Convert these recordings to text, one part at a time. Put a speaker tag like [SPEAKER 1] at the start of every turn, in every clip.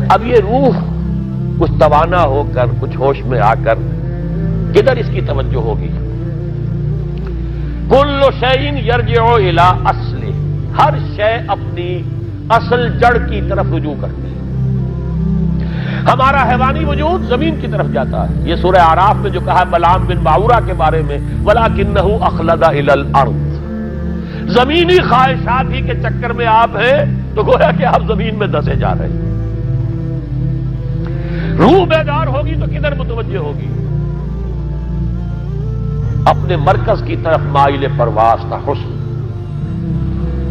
[SPEAKER 1] اب یہ روح کچھ توانا ہو کر کچھ ہوش میں آ کر کدھر اس کی توجہ ہوگی؟ کل شیء یرجع الی اصلہ، ہر شے اپنی اصل جڑ کی طرف رجوع کرتی ہے۔ ہمارا حیوانی وجود زمین کی طرف جاتا ہے، یہ سورہ اعراف میں جو کہا بلعام بن باورہ کے بارے میں وَلَكِنَّهُ أَخْلَدَ إِلَى الْأَرْضِ، زمینی خواہشات ہی کے چکر میں آپ ہیں تو گویا کہ آپ زمین میں دسے جا رہے ہیں۔ روح بیدار ہوگی تو کدھر متوجہ ہوگی؟ اپنے مرکز کی طرف مائل پرواز کا حسن،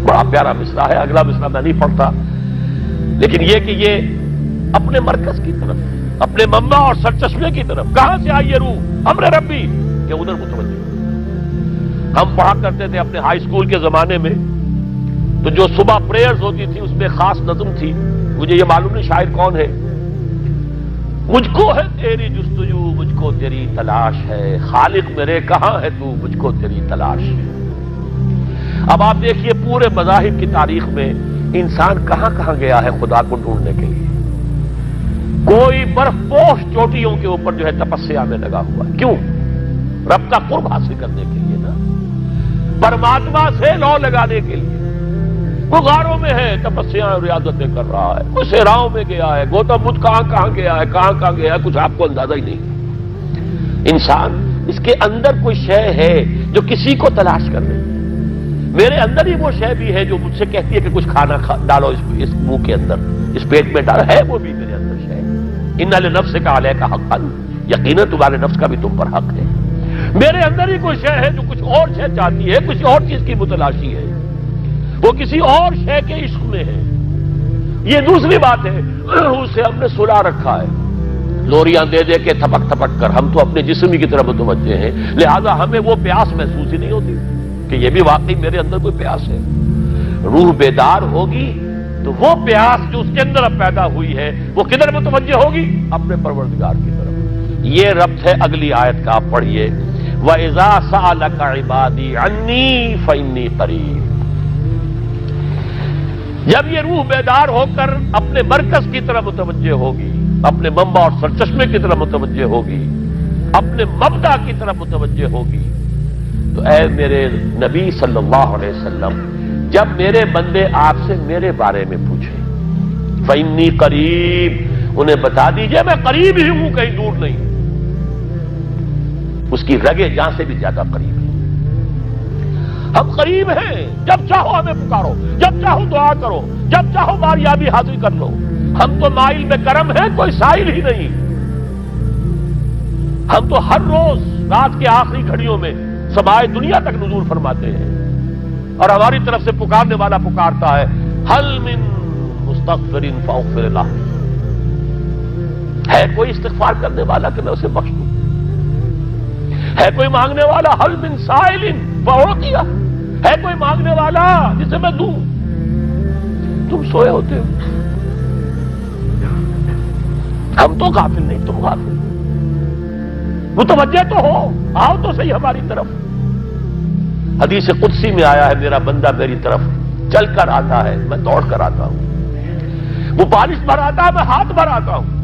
[SPEAKER 1] بڑا پیارا مصرع ہے، اگلا مصرع میں نہیں پڑھتا، لیکن یہ کہ یہ اپنے مرکز کی طرف، اپنے منبع اور سرچشمے کی طرف، کہاں سے آئی یہ روح؟ امر ربی، کہ ادھر متوجہ۔ ہم پڑھا کرتے تھے اپنے ہائی اسکول کے زمانے میں، تو جو صبح پریئرز ہوتی تھی اس میں خاص نظم تھی، مجھے یہ معلوم نہیں شاعر کون ہے، مجھ کو ہے تیری جستجو مجھ کو تیری تلاش ہے، خالق میرے کہاں ہے تو مجھ کو تیری تلاش ہے۔ اب آپ دیکھیے پورے مذاہب کی تاریخ میں انسان کہاں کہاں گیا ہے خدا کو ڈھونڈنے کے لیے۔ کوئی برف پوش چوٹیوں کے اوپر جو ہے تپسیا میں لگا ہوا ہے، کیوں؟ رب کا قرب حاصل کرنے کے لیے نا، پرماتما سے لو لگانے کے لیے۔ وہ غاروں میں ہے تپسیا اور ریاضتیں کر رہا ہے، کوئی صحراؤں میں گیا ہے، گوتم بدھ کہاں کہاں گیا ہے، کہاں کہاں گیا ہے، کچھ آپ کو اندازہ ہی نہیں۔ انسان اس کے اندر کوئی شے ہے جو کسی کو تلاش کر رہی ہے۔ میرے اندر ہی وہ شے بھی ہے جو مجھ سے کہتی ہے کہ کچھ کھانا ڈالو اس منہ کے اندر، اس پیٹ میں ڈالو، ہے وہ بھی میرے اندر شے۔ ان لنفسک علیک حقا، یقیناً تمہارے نفس کا بھی تم پر حق ہے۔ میرے اندر ہی کوئی شے ہے جو کچھ اور شے چاہتی ہے، کچھ اور چیز کی متلاشی ہے، وہ کسی اور شے کے عشق میں ہے۔ یہ دوسری بات ہے، اسے ہم نے سلا رکھا ہے لوریاں دے دے کے تھپک تھپک کر، ہم تو اپنے جسم کی طرف متوجہ ہیں، لہذا ہمیں وہ پیاس محسوس ہی نہیں ہوتی کہ یہ بھی واقعی میرے اندر کوئی پیاس ہے۔ روح بیدار ہوگی تو وہ پیاس جو اس کے اندر اب پیدا ہوئی ہے وہ کدھر متوجہ ہوگی؟ اپنے پروردگار کی طرف۔ یہ ربط ہے اگلی آیت کا، آپ پڑھیے وَإِذَا سَأَلَكَ عِبَادِي عَنِّي فَإِنِّي قَرِيبٌ۔ جب یہ روح بیدار ہو کر اپنے مرکز کی طرف متوجہ ہوگی، اپنے منبع اور سرچشمے کی طرف متوجہ ہوگی، اپنے مبدا کی طرف متوجہ ہوگی، تو اے میرے نبی صلی اللہ علیہ وسلم، جب میرے بندے آپ سے میرے بارے میں پوچھیں فَإِنِّي قَرِيبٌ، انہیں بتا دیجئے میں قریب ہی ہوں، کہیں دور نہیں، اس کی رگے جاں سے بھی زیادہ قریب ہے۔ ہم قریب ہیں، جب چاہو ہمیں پکارو، جب چاہو دعا کرو، جب چاہو باریابی حاصل کر لو۔ ہم تو مائل میں کرم ہیں، کوئی سائل ہی نہیں۔ ہم تو ہر روز رات کے آخری گھڑیوں میں سمائے دنیا تک نزول فرماتے ہیں، اور ہماری طرف سے پکارنے والا پکارتا ہے حل من مستغفر فاغفر له، ہے کوئی استغفار کرنے والا کہ میں اسے بخش دوں؟ ہے کوئی مانگنے والا حل من سائل فاعطیہ، ہے کوئی مانگنے والا جسے میں دوں؟ تم سوئے ہوتے ہو، ہم تو غافل نہیں، تم غافل، متوجہ تو ہو، آؤ تو صحیح ہماری طرف۔ حدیث قدسی میں آیا ہے میرا بندہ میری طرف چل کر آتا ہے، میں دوڑ کر آتا ہوں، وہ بارش بھراتا ہے، میں ہاتھ بھراتا ہوں۔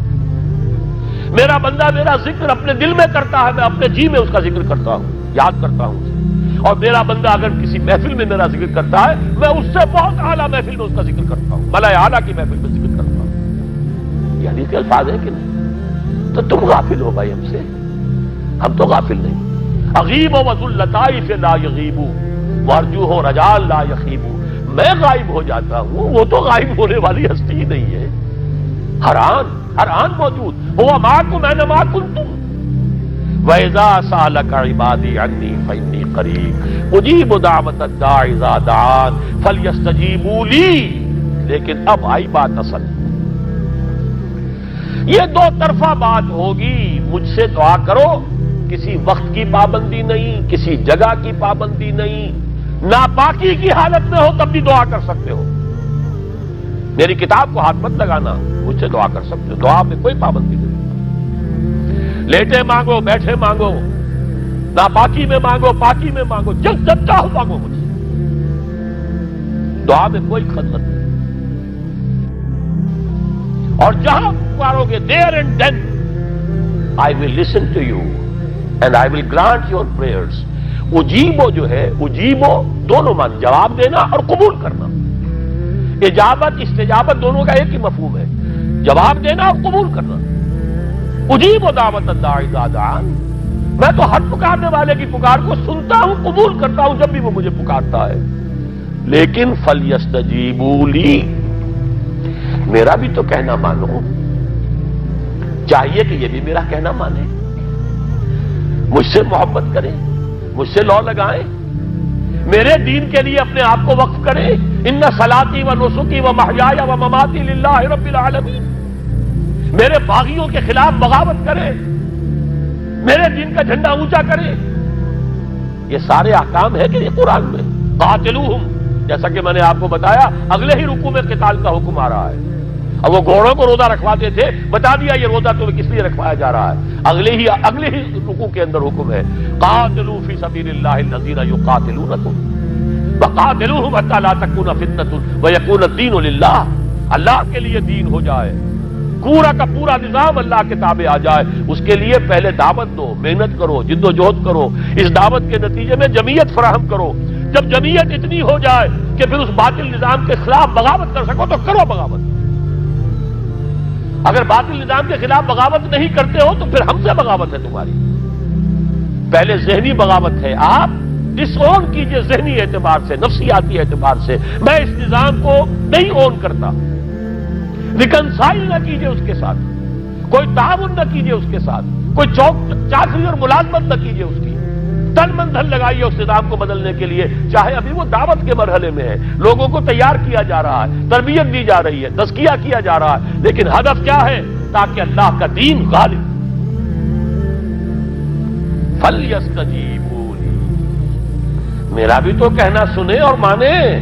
[SPEAKER 1] میرا بندہ میرا ذکر اپنے دل میں کرتا ہے، میں اپنے جی میں اس کا ذکر کرتا ہوں، یاد کرتا ہوں اسے۔ اور میرا بندہ اگر کسی محفل میں میرا ذکر کرتا ہے، میں اس سے بہت اعلیٰ محفل میں اس کا ذکر کرتا ہوں، ملائے اعلیٰ کی محفل میں ذکر کرتا ہوں۔ یہ حدیث کے الفاظ ہے کہ نہیں؟ تو تم غافل ہو بھائی ہم سے، ہم تو غافل نہیں۔ اغیب وذو اللطائف لا یغیب وارجوہ رجال لا یخیب، میں غائب ہو جاتا ہوں، وہ تو غائب ہونے والی ہستی ہی نہیں ہے، ہر آن موجود، هو معکم اینما کنتم۔ وَإِذَا سَأَلَكَ عِبَادِي عَنِّي فَإِنِّي قَرِيبٌ أُجِيبُ دَعْوَةَ الدَّاعِ إِذَا دَعَانِ فَلْيَسْتَجِيبُوا لِي۔ لیکن اب آئی بات اصل، یہ دو طرفہ بات ہوگی، مجھ سے دعا کرو، کسی وقت کی پابندی نہیں، کسی جگہ کی پابندی نہیں، ناپاکی کی حالت میں ہو تب بھی دعا کر سکتے ہو، میری کتاب کو ہاتھ مت لگانا، مجھ سے دعا کر سکتے ہو، دعا میں کوئی پابندی نہیں، لیٹے مانگو، بیٹھے مانگو، ناپاکی میں مانگو، پاکی میں مانگو، جب چاہو مانگو مجھ سے، دعا میں کوئی خلت نہیں۔ اور جہاں پکارو گے there and then I will listen to you and I will grant your prayers. اجیبو جو ہے اجیبو دونوں مان جواب دینا اور قبول کرنا. اجابت استجابت دونوں کا ایک ہی مفہوم ہے، جواب دینا اور قبول کرنا. اجیبو دعوت الداعی اذا دعان، میں تو ہر پکارنے والے کی پکار کو سنتا ہوں، قبول کرتا ہوں جب بھی وہ مجھے پکارتا ہے. لیکن فلیستجیبوا لی، میرا بھی تو کہنا مانو. چاہیے کہ یہ بھی میرا کہنا مانے، مجھ سے محبت کریں، مجھ سے لو لگائیں، میرے دین کے لیے اپنے آپ کو وقف کریں. ان صلاتی و نسکی و محیای و مماتی للہ رب العالمین، میرے باغیوں کے خلاف بغاوت کریں، میرے دین کا جھنڈا اونچا کریں. یہ سارے احکام ہے کہ یہ قرآن میں. قاتلوہم، جیسا کہ میں نے آپ کو بتایا اگلے ہی رکوع میں قتال کا حکم آ رہا ہے. اب وہ گھوڑوں کو روزہ رکھواتے تھے، بتا دیا یہ روزہ تمہیں کس لیے رکھوایا جا رہا ہے. اگلے ہی رکوع کے اندر حکم ہے قاتلوا فی سبیل اللہ الذین یقاتلونکم وقاتلوہم حتی لا تکون فتنۃ ویکون الدین للہ. اللہ کے لیے دین ہو جائے، پورا کا پورا نظام اللہ کے تابع آ جائے. اس کے لیے پہلے دعوت دو، محنت کرو، جد و جہد کرو. اس دعوت کے نتیجے میں جمعیت فراہم کرو. جب جمعیت اتنی ہو جائے کہ پھر اس باطل نظام کے خلاف بغاوت کر سکو تو کرو بغاوت. اگر باطل نظام کے خلاف بغاوت نہیں کرتے ہو تو پھر ہم سے بغاوت ہے تمہاری. پہلے ذہنی بغاوت ہے، آپ ڈس اون کیجئے ذہنی اعتبار سے، نفسیاتی اعتبار سے. میں اس نظام کو نہیں اون کرتا، ریکنسائل نہ کیجئے اس کے ساتھ، کوئی تعاون نہ کیجئے اس کے ساتھ، کوئی چاکری اور ملازمت نہ کیجئے اس کی. تن من دھن لگائیے اس نظام کو بدلنے کے لیے. چاہے ابھی وہ دعوت کے مرحلے میں ہے، لوگوں کو تیار کیا جا رہا ہے، تربیت دی جا رہی ہے، تزکیہ کیا جا رہا ہے، لیکن ہدف کیا ہے؟ تاکہ اللہ کا دین غالب. فَلْيَسْتَجِيبُوا لِي، میرا بھی تو کہنا سنیں اور مانیں.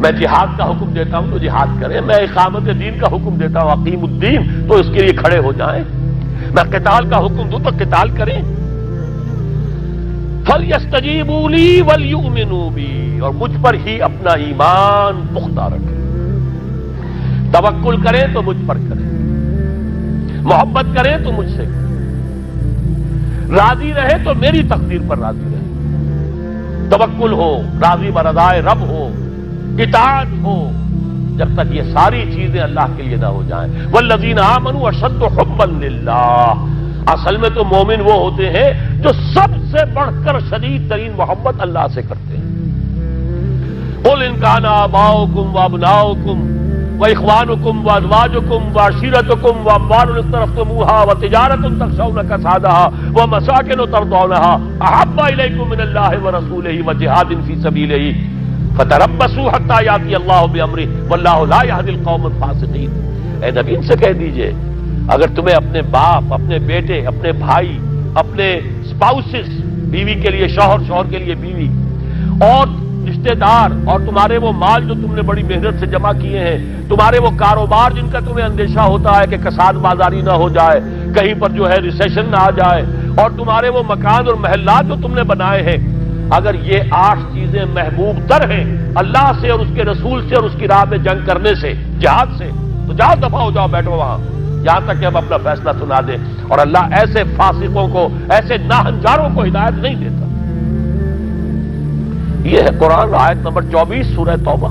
[SPEAKER 1] میں جہاد کا حکم دیتا ہوں تو جہاد کریں، میں اقامت دین کا حکم دیتا ہوں اقیم الدین تو اس کے لیے کھڑے ہو جائیں. میں قتال کا حکم دوں تو قتال کریں. فَلْيَسْتَجِيبُوا لِي وَلْيُؤْمِنُوا بِي، اور مجھ پر ہی اپنا ایمان پختہ رکھیں. توکل کریں تو مجھ پر کریں، محبت کریں تو مجھ سے کریں، راضی رہے تو میری تقدیر پر راضی رہے. توکل ہو، راضی برضائے رب ہو، اطاعت ہو. جب تک یہ ساری چیزیں اللہ کے لیے نہ ہو جائیں. والذین آمنوا اشد حبا للہ، اصل میں تو مومن وہ ہوتے ہیں جو سب سے بڑھ کر شدید ترین محبت اللہ سے کرتے ہیں. قل ان کان آباؤکم وابناؤکم واخوانکم وازواجکم وعشیرتکم واموال اقترفتموها وتجارۃ تخشون کسادها ومساکن ترضونها احب الیکم من اللہ ورسولہ وجہاد فی سبیلہ فتربصوا حتی یاتی اللہ بامرہ واللہ لا یہدی القوم الفاسقین. اے نبی ان سے کہہ دیجئے اگر تمہیں اپنے باپ، اپنے بیٹے، اپنے بھائی، اپنے اسپاؤسز، بیوی کے لیے شوہر، شوہر کے لیے بیوی، اور رشتہ دار، اور تمہارے وہ مال جو تم نے بڑی محنت سے جمع کیے ہیں، تمہارے وہ کاروبار جن کا تمہیں اندیشہ ہوتا ہے کہ کساد بازاری نہ ہو جائے، کہیں پر جو ہے ریسیشن نہ آ جائے، اور تمہارے وہ مکان اور محلات جو تم نے بنائے ہیں، اگر یہ 8 چیزیں محبوب تر ہیں اللہ سے اور اس کے رسول سے اور اس کی راہ میں جنگ کرنے سے، جہاد سے، تو جاؤ دفع ہو جاؤ، بیٹھو وہاں یہاں تک کہ ہم اپنا فیصلہ سنا دیں. اور اللہ ایسے فاسقوں کو، ایسے ناہنجاروں کو ہدایت نہیں دیتا. یہ ہے قرآن آیت نمبر 24 سورہ توبہ.